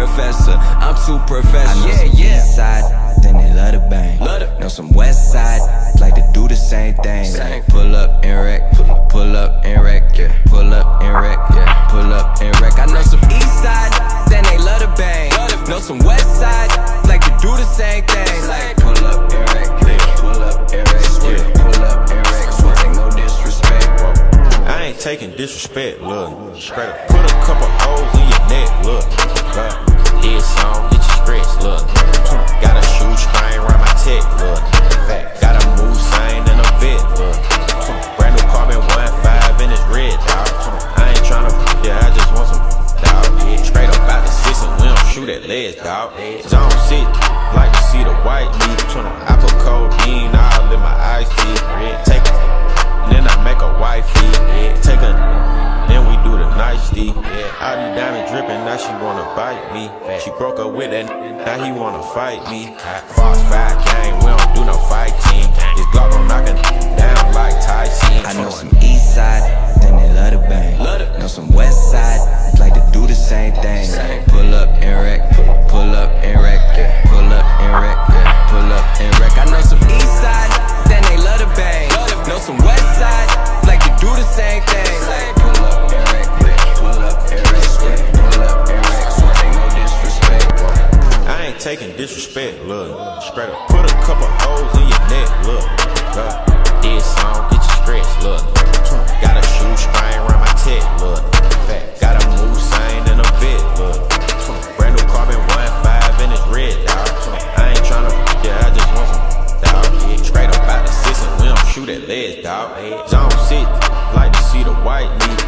professor, I'm too professional. I know some east side, then they love to bang. Know some west side, like to do the same thing. Like pull up and wreck, pull up and wreck, yeah. Pull up and wreck, yeah. Pull up and wreck. I know some east side, then they love to bang. Know some west side, like to do the same thing. Like pull up and wreck, yeah. Pull up and wreck, yeah. Pull up and wreck, so take no disrespect. I ain't taking disrespect, look. Straight up, put a couple holes in your neck, look. Head song, get you stretched, look. Got a shoestring around my tech, look. Got a move sign and a vet, look. Brand new carbon 1.5 in this red, dog. I ain't tryna, yeah, I just want some, dog. Straight up out the system, we don't shoot at legs, dog. Zone 6, like to see the white meat. I put codeine all in my iced tea. Take it, then I make a wifey. Take a, then we do the nicety. All these diamonds dripping, now she wanna bite me. She broke up with that, now he wanna fight me. Fox 5 gang, we don't do no fighting. This Glock gon' knock it down like Tyson. I know some east side, then they love to bang. Know some west side, like to do the same thing. Like pull up and wreck, pull up and wreck, yeah. Pull up and wreck, yeah. Pull up and wreck. I know some east side, then they love to bang. Know some west side, like to do the same thing. Like pull up and wreck, yeah. Pull up and wreck, yeah. Pull up and wreck, so take no disrespect. I ain't taking disrespect, look. Straight up, put a couple holes in your neck, look. Head song, get you stretched, look. Got a shoestring around my tech, look. Got a move sign and a vet, look. Brand new carbon 1.5 in this red, dog. I ain't tryna, yeah, I just want some, dog. Straight up out the system, we don't shoot at legs, dog. Zone 6, like to see the white meat.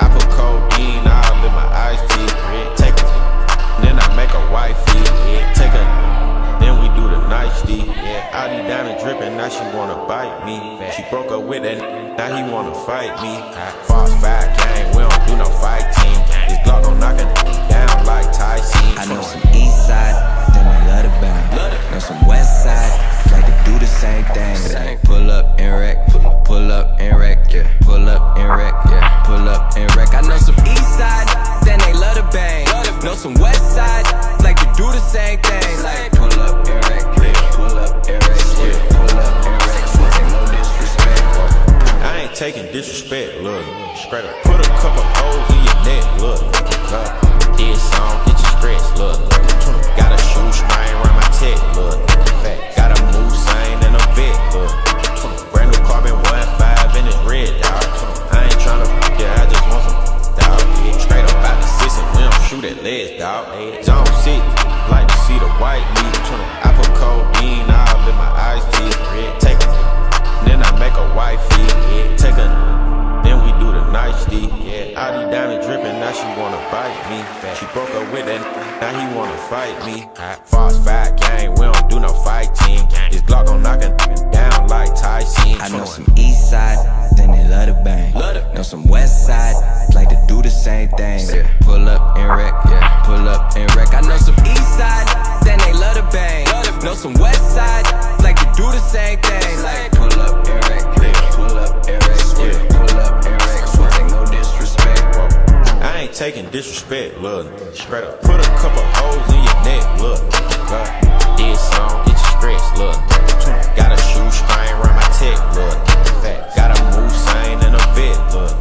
I put codeine all in my iced tea. Take it, then I make a wifey. Take it, then we do the nicety. All these diamonds dripping, now she wanna bite me. She broke up with that, now he wanna fight me. Fox 5 gang, we don't do no fighting. This Glock gon' knock it down like Tyson. I know some east side, then they love to bang. Know some west side, like to do the same thing. Like pull up and wreck, pull up and wreck, yeah. Pull up and wreck, yeah. Pull up and wreck. I know some east side, then they love to bang. Know some west side, like to do the same thing. Like pull up and wreck, yeah. Pull up and wreck, yeah. Pull up and wreck, so take no disrespect. I ain't taking disrespect, look. Straight up, put a couple holes in your neck, look. Head song, get you stretched, look. Got a shoestring around my tech, look. Got a move sign and a vet, look. Brand new carbon 1.5 in this red, dog. I ain't tryna, yeah, I just want some, dog. Straight up out the system, we don't shoot at legs, dog. Zone 6, like to see the white meat. I put codeine all in my iced tea. Take it, then I make a wifey. Take a, then we do the nicety. All these diamonds dripping, now she wanna bite me. She broke up with that, now he wanna fight me. Fox 5 gang, we don't do no fighting. This Glock gon' knock it down like Tyson. I know some east side, then they love to bang. Know some west side, like to do the same thing. Like pull up and wreck, yeah. Pull up and wreck. I know some east side, then they love to bang. Know some west side, like to do the same thing. Like pull up and wreck, yeah. Pull up and wreck, yeah. Pull up and wreck, so take no disrespect. I ain't taking disrespect, look. Straight up, put a couple holes in your neck, look. Head song, get you stretched, look. Got a shoestring around my tech, look. Got a move sign and a vet, look.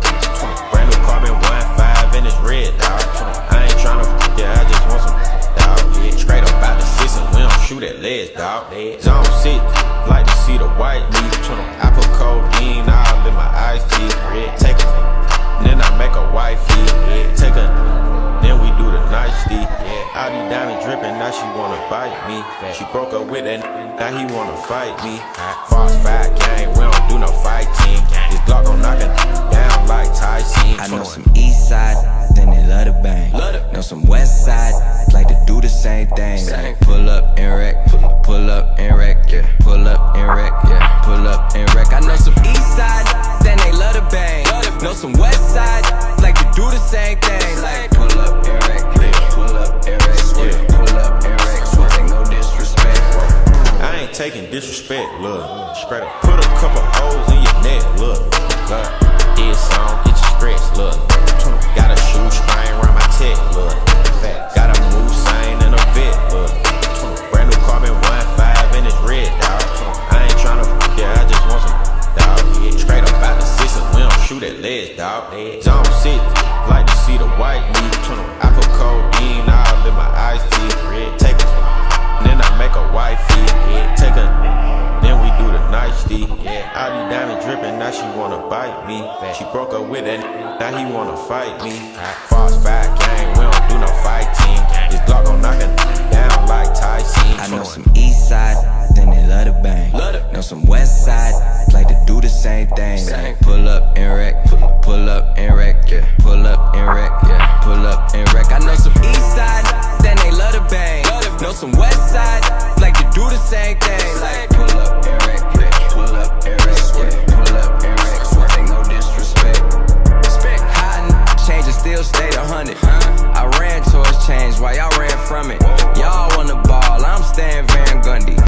Brand new carbon 1.5 in this red, dog. I ain't tryna, yeah, I just want some, dog. Straight up out the system, we don't shoot at legs, dog. Zone 6, like to see the white meat. I put codeine all in my iced tea. Take it, then I make a wifey. Take a, then we do the nicety. All these diamonds dripping, now she wanna bite me. She broke up with that, now he wanna fight me. Fox 5 gang, we don't do no fighting. This Glock gon' knock it down like Tyson. I know some east side, then they love to bang. Know some west side, like to do the same thing. Like pull up and wreck, pull up and wreck, yeah. Pull up and wreck, yeah. Pull up and wreck. I know some east side, then they love to bang. Know some west side, like to do the same thing. Like pull up and wreck, yeah. Pull up and wreck, yeah. Pull up and wreck, so take no disrespect. I ain't taking disrespect, look. Straight up, put a couple holes in your neck, look. Head song, get you stretched, look. Got a shoestring around my tech, look. Got a move sign fight me. Fox 5 gang, we don't do no fighting. This Glock gon' knock it down like Tyson. I know some east side, then they love to bang. Know some west side, like to do the same thing. Like pull up and wreck, pull up and wreck, yeah. Pull up and wreck, yeah. Pull up and wreck. I know some east side, then they love to bang. Know some west side, like to do the same thing. Like